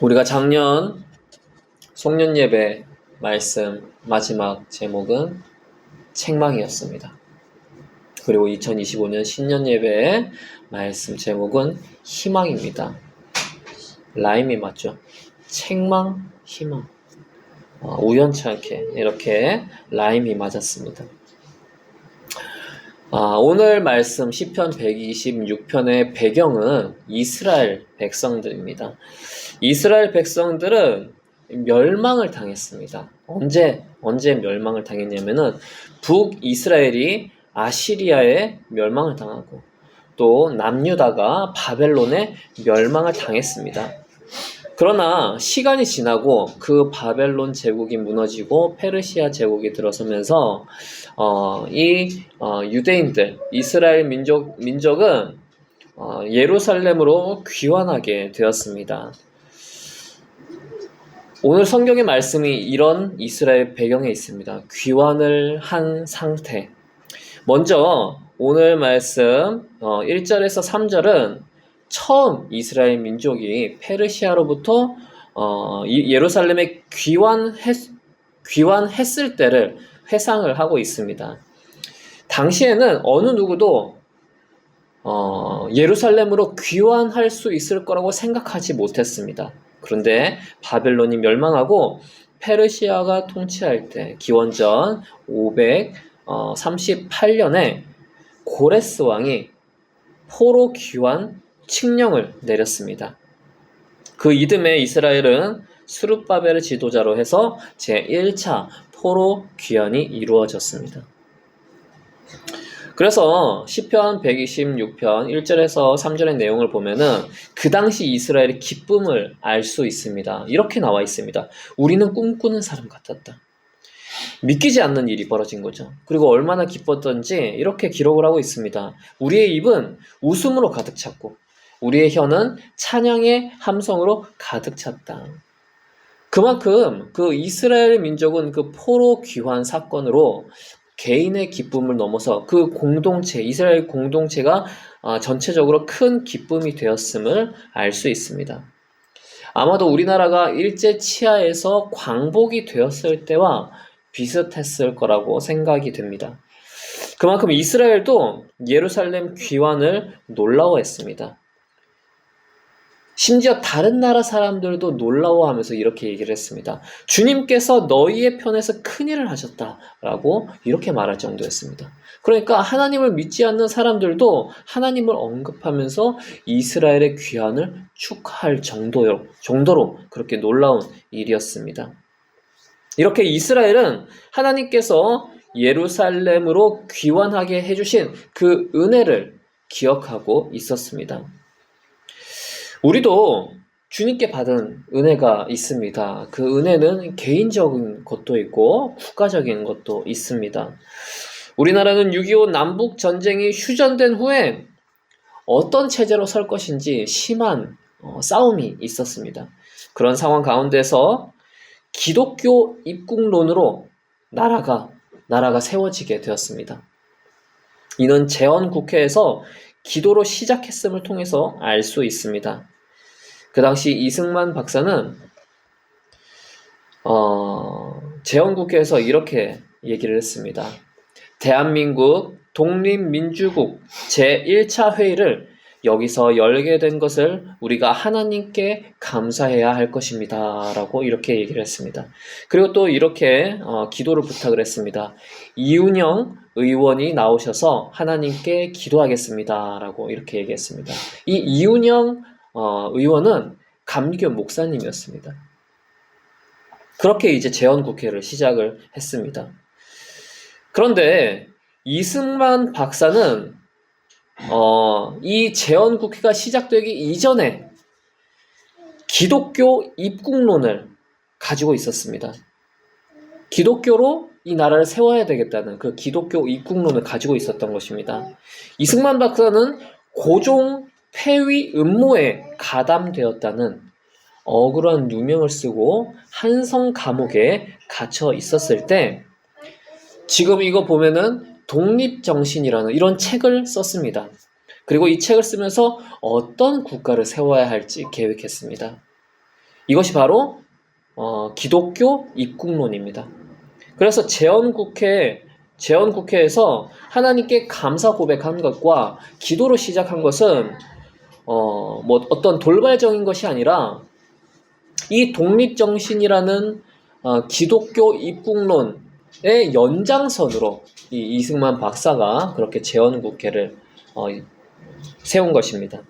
우리가 작년 송년 예배 말씀 마지막 제목은 책망이었습니다. 그리고 2025년 신년 예배의 말씀 제목은 희망입니다. 라임이 맞죠? 책망, 희망. 우연치 않게 이렇게 라임이 맞았습니다. 오늘 말씀 시편 126편의 배경은 이스라엘 백성들입니다. 이스라엘 백성들은 멸망을 당했습니다. 언제 멸망을 당했냐면은 북이스라엘이 아시리아에 멸망을 당하고 또 남유다가 바벨론에 멸망을 당했습니다. 그러나 시간이 지나고 그 바벨론 제국이 무너지고 페르시아 제국이 들어서면서 유대인들, 이스라엘 민족은 예루살렘으로 귀환하게 되었습니다. 오늘 성경의 말씀이 이런 이스라엘 배경에 있습니다. 귀환을 한 상태. 먼저 오늘 말씀 1절에서 3절은 처음 이스라엘 민족이 페르시아로부터 예루살렘에 귀환했을 때를 회상을 하고 있습니다. 당시에는 어느 누구도 예루살렘으로 귀환할 수 있을 거라고 생각하지 못했습니다. 그런데 바벨론이 멸망하고 페르시아가 통치할 때 기원전 538년에 고레스 왕이 포로 귀환 칙령을 내렸습니다. 그 이듬해 이스라엘은 스룹바벨을 지도자로 해서 제1차 포로 귀환이 이루어졌습니다. 그래서 시편 126편 1절에서 3절의 내용을 보면은 그 당시 이스라엘의 기쁨을 알 수 있습니다. 이렇게 나와 있습니다. 우리는 꿈꾸는 사람 같았다. 믿기지 않는 일이 벌어진 거죠. 그리고 얼마나 기뻤던지 이렇게 기록을 하고 있습니다. 우리의 입은 웃음으로 가득 찼고 우리의 혀는 찬양의 함성으로 가득 찼다. 그만큼 그 이스라엘 민족은 그 포로 귀환 사건으로 개인의 기쁨을 넘어서 그 공동체, 이스라엘 공동체가 전체적으로 큰 기쁨이 되었음을 알 수 있습니다. 아마도 우리나라가 일제 치하에서 광복이 되었을 때와 비슷했을 거라고 생각이 됩니다. 그만큼 이스라엘도 예루살렘 귀환을 놀라워했습니다. 심지어 다른 나라 사람들도 놀라워하면서 이렇게 얘기를 했습니다. 주님께서 너희의 편에서 큰일을 하셨다라고 이렇게 말할 정도였습니다. 그러니까 하나님을 믿지 않는 사람들도 하나님을 언급하면서 이스라엘의 귀환을 축하할 정도로 그렇게 놀라운 일이었습니다. 이렇게 이스라엘은 하나님께서 예루살렘으로 귀환하게 해주신 그 은혜를 기억하고 있었습니다. 우리도 주님께 받은 은혜가 있습니다. 그 은혜는 개인적인 것도 있고 국가적인 것도 있습니다. 우리나라는 6.25 남북 전쟁이 휴전된 후에 어떤 체제로 설 것인지 심한 싸움이 있었습니다. 그런 상황 가운데서 기독교 입국론으로 나라가 세워지게 되었습니다. 이는 재헌국회에서 기도로 시작했음을 통해서 알 수 있습니다. 그 당시 이승만 박사는 재헌국회에서 이렇게 얘기를 했습니다. 대한민국 독립민주국 제1차 회의를 여기서 열게 된 것을 우리가 하나님께 감사해야 할 것입니다. 라고 이렇게 얘기를 했습니다. 그리고 또 이렇게 기도를 부탁을 했습니다. 이운영 의원이 나오셔서 하나님께 기도하겠습니다. 라고 이렇게 얘기했습니다. 이 이운영 의원은 감리교 목사님이었습니다. 그렇게 이제 재헌국회를 시작을 했습니다. 그런데 이승만 박사는 이 재헌국회가 시작되기 이전에 기독교 입국론을 가지고 있었습니다. 기독교로 이 나라를 세워야 되겠다는 그 기독교 입국론을 가지고 있었던 것입니다. 이승만 박사는 고종 폐위 음모에 가담되었다는 억울한 누명을 쓰고 한성 감옥에 갇혀 있었을 때 지금 이거 보면은 독립정신이라는 이런 책을 썼습니다. 그리고 이 책을 쓰면서 어떤 국가를 세워야 할지 계획했습니다. 이것이 바로 기독교 입국론입니다. 그래서 재헌국회에서 하나님께 감사 고백한 것과 기도로 시작한 것은 어떤 돌발적인 것이 아니라 이 독립정신이라는 기독교 입국론의 연장선으로 이 이승만 박사가 그렇게 재헌국회를 세운 것입니다.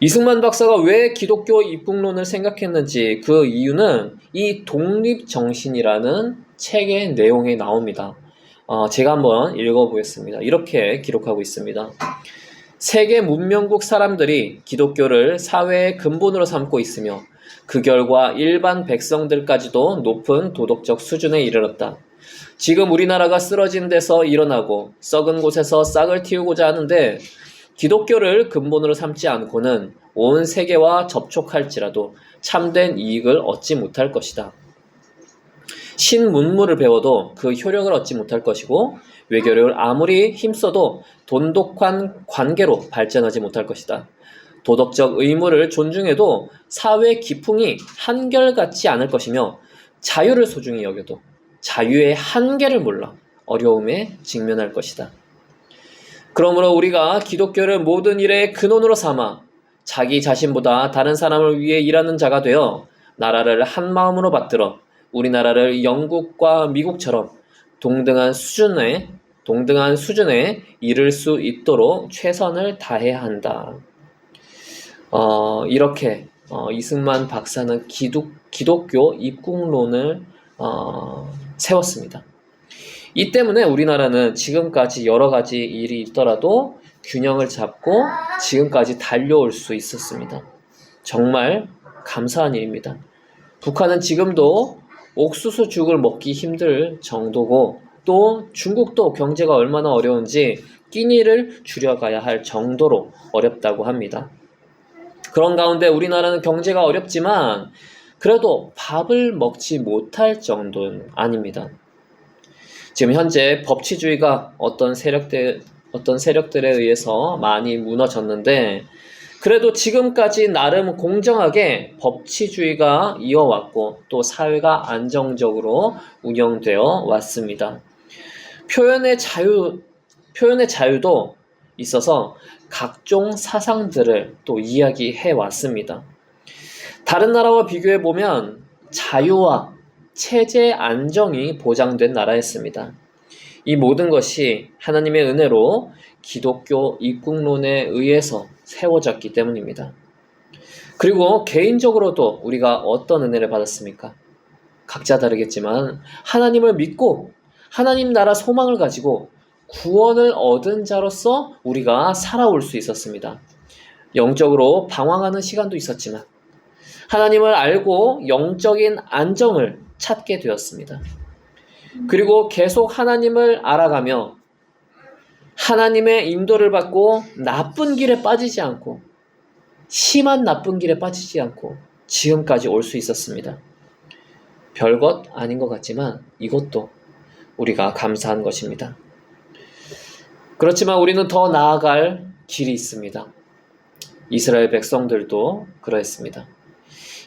이승만 박사가 왜 기독교 입국론을 생각했는지 그 이유는 이 독립정신이라는 책의 내용에 나옵니다. 제가 한번 읽어보겠습니다. 이렇게 기록하고 있습니다. 세계 문명국 사람들이 기독교를 사회의 근본으로 삼고 있으며 그 결과 일반 백성들까지도 높은 도덕적 수준에 이르렀다. 지금 우리나라가 쓰러진 데서 일어나고 썩은 곳에서 싹을 틔우고자 하는데 기독교를 근본으로 삼지 않고는 온 세계와 접촉할지라도 참된 이익을 얻지 못할 것이다. 신문물을 배워도 그 효력을 얻지 못할 것이고 외교를 아무리 힘써도 돈독한 관계로 발전하지 못할 것이다. 도덕적 의무를 존중해도 사회 기풍이 한결같지 않을 것이며 자유를 소중히 여겨도 자유의 한계를 몰라 어려움에 직면할 것이다. 그러므로 우리가 기독교를 모든 일의 근원으로 삼아 자기 자신보다 다른 사람을 위해 일하는 자가 되어 나라를 한 마음으로 받들어 우리나라를 영국과 미국처럼 동등한 수준에 이를 수 있도록 최선을 다해야 한다. 이렇게 이승만 박사는 기독교 입국론을 세웠습니다. 이 때문에 우리나라는 지금까지 여러 가지 일이 있더라도 균형을 잡고 지금까지 달려올 수 있었습니다. 정말 감사한 일입니다. 북한은 지금도 옥수수죽을 먹기 힘들 정도고 또 중국도 경제가 얼마나 어려운지 끼니를 줄여가야 할 정도로 어렵다고 합니다. 그런 가운데 우리나라는 경제가 어렵지만 그래도 밥을 먹지 못할 정도는 아닙니다. 지금 현재 법치주의가 어떤 세력들에 의해서 많이 무너졌는데 그래도 지금까지 나름 공정하게 법치주의가 이어왔고 또 사회가 안정적으로 운영되어 왔습니다. 표현의 자유도 있어서 각종 사상들을 또 이야기해 왔습니다. 다른 나라와 비교해 보면 자유와 체제 안정이 보장된 나라였습니다. 이 모든 것이 하나님의 은혜로 기독교 입국론에 의해서 세워졌기 때문입니다. 그리고 개인적으로도 우리가 어떤 은혜를 받았습니까? 각자 다르겠지만 하나님을 믿고 하나님 나라 소망을 가지고 구원을 얻은 자로서 우리가 살아올 수 있었습니다. 영적으로 방황하는 시간도 있었지만 하나님을 알고 영적인 안정을 찾게 되었습니다. 그리고 계속 하나님을 알아가며 하나님의 인도를 받고 나쁜 길에 빠지지 않고 심한 나쁜 길에 빠지지 않고 지금까지 올 수 있었습니다. 별것 아닌 것 같지만 이것도 우리가 감사한 것입니다. 그렇지만 우리는 더 나아갈 길이 있습니다. 이스라엘 백성들도 그러했습니다.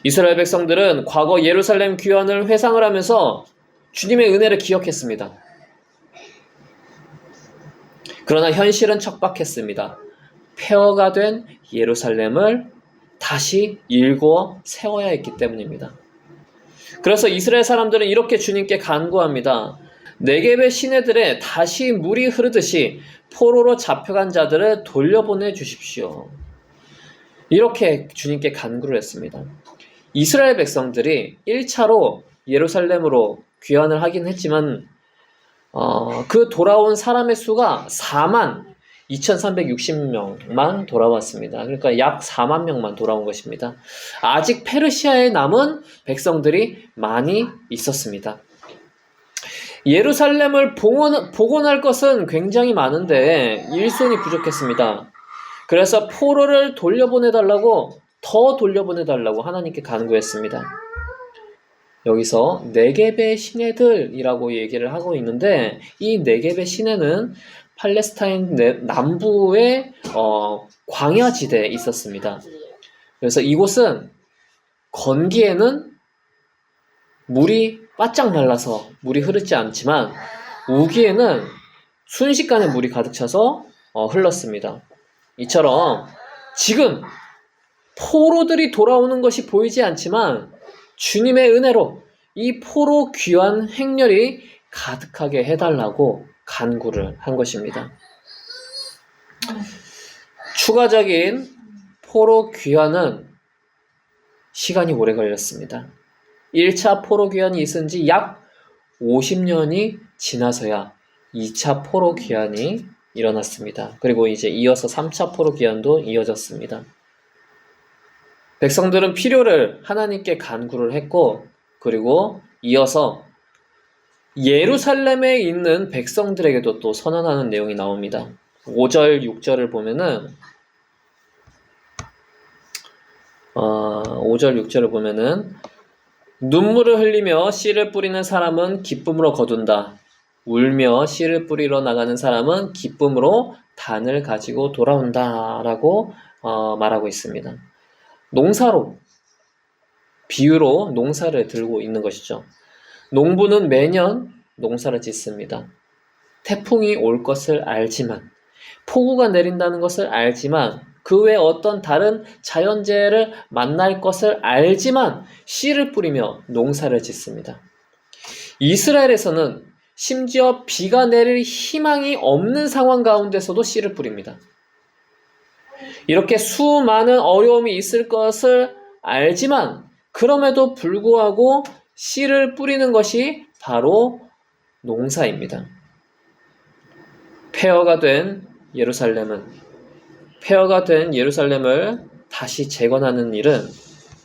이스라엘 백성들은 과거 예루살렘 귀환을 회상을 하면서 주님의 은혜를 기억했습니다. 그러나 현실은 척박했습니다. 폐허가 된 예루살렘을 다시 일구어 세워야 했기 때문입니다. 그래서 이스라엘 사람들은 이렇게 주님께 간구합니다. 네겝의 시내들에 다시 물이 흐르듯이 포로로 잡혀간 자들을 돌려보내 주십시오. 이렇게 주님께 간구를 했습니다. 이스라엘 백성들이 1차로 예루살렘으로 귀환을 하긴 했지만 그 돌아온 사람의 수가 4만 2360명만 돌아왔습니다. 그러니까 약 4만 명만 돌아온 것입니다. 아직 페르시아에 남은 백성들이 많이 있었습니다. 예루살렘을 복원할 것은 굉장히 많은데 일손이 부족했습니다. 그래서 포로를 더 돌려보내달라고 하나님께 간구했습니다. 여기서 네겝의 시내들이라고 얘기를 하고 있는데 이 네겝의 시내는 팔레스타인 남부의 광야지대에 있었습니다. 그래서 이곳은 건기에는 물이 바짝 말라서 물이 흐르지 않지만 우기에는 순식간에 물이 가득 차서 흘렀습니다. 이처럼 지금 포로들이 돌아오는 것이 보이지 않지만 주님의 은혜로 이 포로 귀환 행렬이 가득하게 해달라고 간구를 한 것입니다. 추가적인 포로 귀환은 시간이 오래 걸렸습니다. 1차 포로 귀환이 있은 지 약 50년이 지나서야 2차 포로 귀환이 일어났습니다. 그리고 이제 이어서 3차 포로 귀환도 이어졌습니다. 백성들은 필요를 하나님께 간구를 했고, 그리고 이어서 예루살렘에 있는 백성들에게도 또 선언하는 내용이 나옵니다. 5절, 6절을 보면은 5절, 6절을 보면은 눈물을 흘리며 씨를 뿌리는 사람은 기쁨으로 거둔다. 울며 씨를 뿌리러 나가는 사람은 기쁨으로 단을 가지고 돌아온다. 라고 말하고 있습니다. 농사로, 비유로 농사를 들고 있는 것이죠. 농부는 매년 농사를 짓습니다. 태풍이 올 것을 알지만, 폭우가 내린다는 것을 알지만, 그 외에 어떤 다른 자연재해를 만날 것을 알지만 씨를 뿌리며 농사를 짓습니다. 이스라엘에서는 심지어 비가 내릴 희망이 없는 상황 가운데서도 씨를 뿌립니다. 이렇게 수많은 어려움이 있을 것을 알지만 그럼에도 불구하고 씨를 뿌리는 것이 바로 농사입니다. 폐허가 된 예루살렘을 다시 재건하는 일은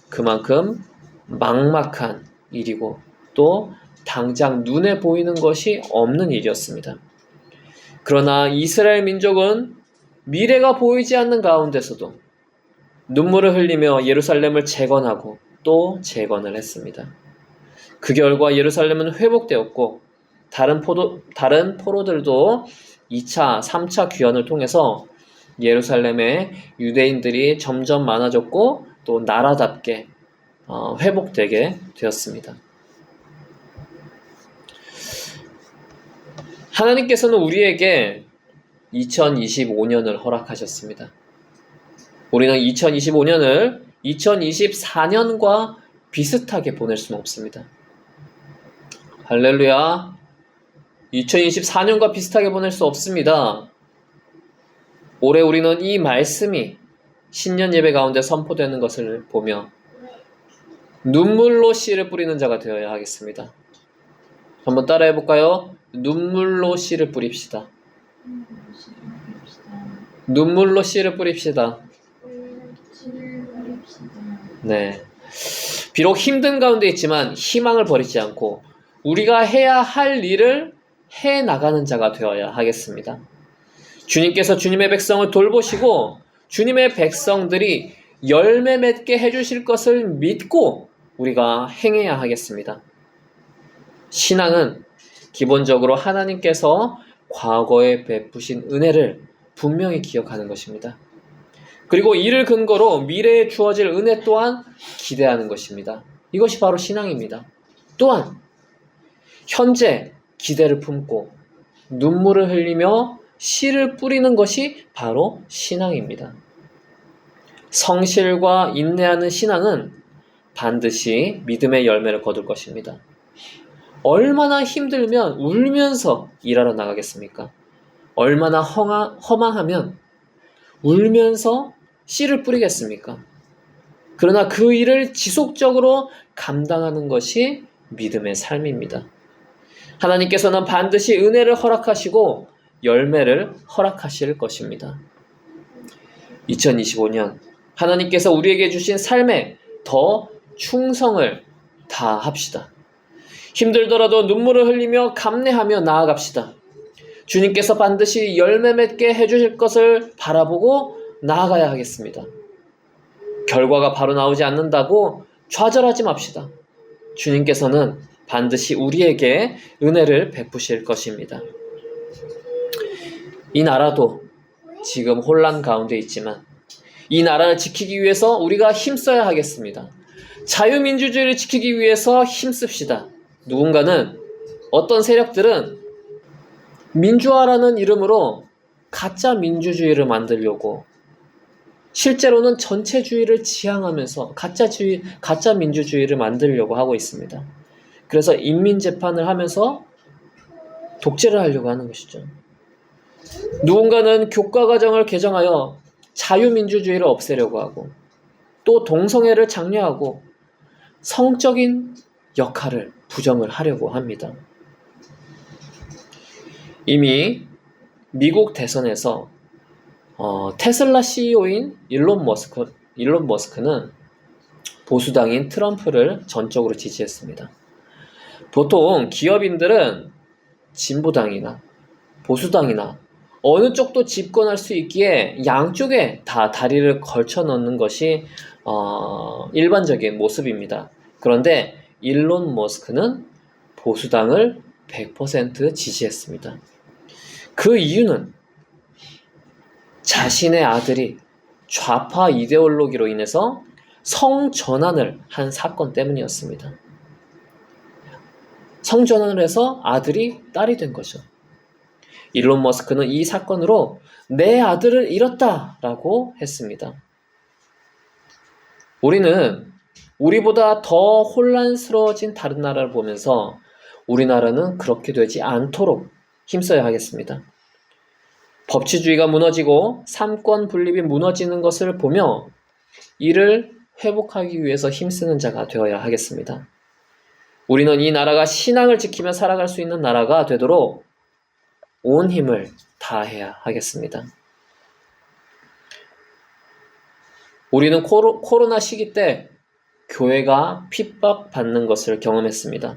그만큼 막막한 일이고 또 당장 눈에 보이는 것이 없는 일이었습니다. 그러나 이스라엘 민족은 미래가 보이지 않는 가운데서도 눈물을 흘리며 예루살렘을 재건하고 또 재건을 했습니다. 그 결과 예루살렘은 회복되었고 다른 포로들도 2차, 3차 귀환을 통해서 예루살렘에 유대인들이 점점 많아졌고 또 나라답게 회복되게 되었습니다. 하나님께서는 우리에게 2025년을 허락하셨습니다. 우리는 2025년을 2024년과 비슷하게 보낼 수는 없습니다. 할렐루야. 2024년과 비슷하게 보낼 수 없습니다. 올해 우리는 이 말씀이 신년 예배 가운데 선포되는 것을 보며 눈물로 씨를 뿌리는 자가 되어야 하겠습니다. 한번 따라해 볼까요? 눈물로 씨를 뿌립시다. 눈물로 씨를 뿌립시다. 네. 비록 힘든 가운데 있지만 희망을 버리지 않고 우리가 해야 할 일을 해 나가는 자가 되어야 하겠습니다. 주님께서 주님의 백성을 돌보시고 주님의 백성들이 열매 맺게 해주실 것을 믿고 우리가 행해야 하겠습니다. 신앙은 기본적으로 하나님께서 과거에 베푸신 은혜를 분명히 기억하는 것입니다. 그리고 이를 근거로 미래에 주어질 은혜 또한 기대하는 것입니다. 이것이 바로 신앙입니다. 또한 현재 기대를 품고 눈물을 흘리며 씨를 뿌리는 것이 바로 신앙입니다. 성실과 인내하는 신앙은 반드시 믿음의 열매를 거둘 것입니다. 얼마나 힘들면 울면서 일하러 나가겠습니까? 얼마나 허망하면 울면서 씨를 뿌리겠습니까? 그러나 그 일을 지속적으로 감당하는 것이 믿음의 삶입니다. 하나님께서는 반드시 은혜를 허락하시고 열매를 허락하실 것입니다. 2025년 하나님께서 우리에게 주신 삶에 더 충성을 다합시다. 힘들더라도 눈물을 흘리며 감내하며 나아갑시다. 주님께서 반드시 열매 맺게 해주실 것을 바라보고 나아가야 하겠습니다. 결과가 바로 나오지 않는다고 좌절하지 맙시다. 주님께서는 반드시 우리에게 은혜를 베푸실 것입니다. 이 나라도 지금 혼란 가운데 있지만 이 나라를 지키기 위해서 우리가 힘써야 하겠습니다. 자유민주주의를 지키기 위해서 힘씁시다. 누군가는, 어떤 세력들은 민주화라는 이름으로 가짜 민주주의를 만들려고, 실제로는 전체주의를 지향하면서 가짜 민주주의를 만들려고 하고 있습니다. 그래서 인민재판을 하면서 독재를 하려고 하는 것이죠. 누군가는 교과과정을 개정하여 자유민주주의를 없애려고 하고, 또 동성애를 장려하고 성적인 역할을 부정을 하려고 합니다. 이미 미국 대선에서 테슬라 CEO인 일론 머스크는 보수당인 트럼프를 전적으로 지지했습니다. 보통 기업인들은 진보당이나 보수당이나 어느 쪽도 집권할 수 있기에 양쪽에 다 다리를 걸쳐 넣는 것이 일반적인 모습입니다. 그런데 일론 머스크는 보수당을 100% 지지했습니다. 그 이유는 자신의 아들이 좌파 이데올로기로 인해서 성전환을 한 사건 때문이었습니다. 성전환을 해서 아들이 딸이 된 거죠. 일론 머스크는 이 사건으로 내 아들을 잃었다라고 했습니다. 우리는 우리보다 더 혼란스러워진 다른 나라를 보면서 우리나라는 그렇게 되지 않도록 힘써야 하겠습니다. 법치주의가 무너지고 삼권 분립이 무너지는 것을 보며 이를 회복하기 위해서 힘쓰는 자가 되어야 하겠습니다. 우리는 이 나라가 신앙을 지키며 살아갈 수 있는 나라가 되도록 온 힘을 다해야 하겠습니다. 우리는 코로나 시기 때 교회가 핍박받는 것을 경험했습니다.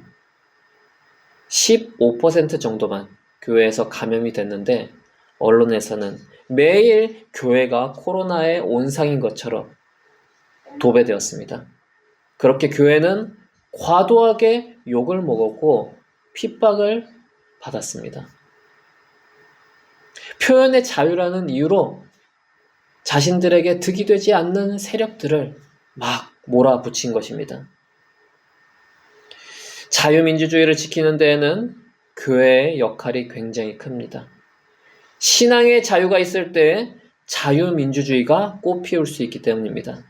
15% 정도만 교회에서 감염이 됐는데 언론에서는 매일 교회가 코로나의 온상인 것처럼 도배되었습니다. 그렇게 교회는 과도하게 욕을 먹었고 핍박을 받았습니다. 표현의 자유라는 이유로 자신들에게 득이 되지 않는 세력들을 막 몰아붙인 것입니다. 자유민주주의를 지키는 데에는 교회의 역할이 굉장히 큽니다. 신앙의 자유가 있을 때 자유민주주의가 꽃피울 수 있기 때문입니다.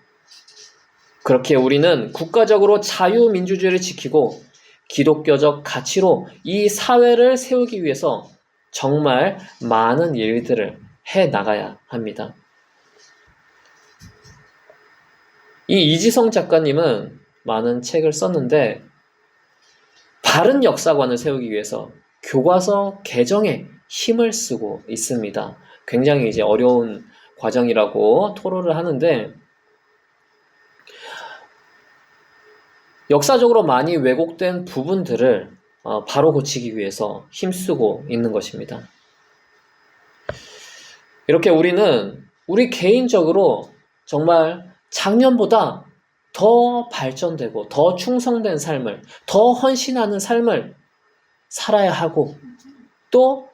그렇게 우리는 국가적으로 자유민주주의를 지키고 기독교적 가치로 이 사회를 세우기 위해서 정말 많은 일들을 해 나가야 합니다. 이 이지성 작가님은 많은 책을 썼는데 바른 역사관을 세우기 위해서 교과서 개정에 힘을 쓰고 있습니다. 굉장히 이제 어려운 과정이라고 토로를 하는데 역사적으로 많이 왜곡된 부분들을 바로 고치기 위해서 힘쓰고 있는 것입니다. 이렇게 우리는 우리 개인적으로 정말 작년보다 더 발전되고 더 충성된 삶을, 더 헌신하는 삶을 살아야 하고 또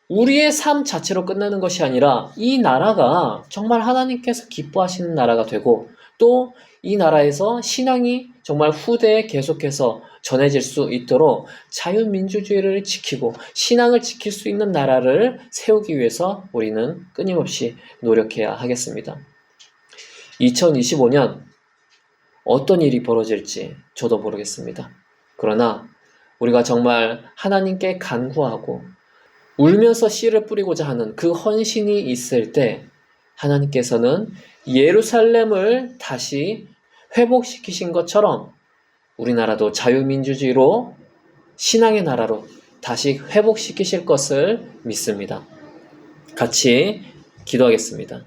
우리의 삶 자체로 끝나는 것이 아니라 이 나라가 정말 하나님께서 기뻐하시는 나라가 되고 또 이 나라에서 신앙이 정말 후대에 계속해서 전해질 수 있도록 자유민주주의를 지키고 신앙을 지킬 수 있는 나라를 세우기 위해서 우리는 끊임없이 노력해야 하겠습니다. 2025년 어떤 일이 벌어질지 저도 모르겠습니다. 그러나 우리가 정말 하나님께 간구하고 울면서 씨를 뿌리고자 하는 그 헌신이 있을 때 하나님께서는 예루살렘을 다시 회복시키신 것처럼 우리나라도 자유민주주의로 신앙의 나라로 다시 회복시키실 것을 믿습니다. 같이 기도하겠습니다.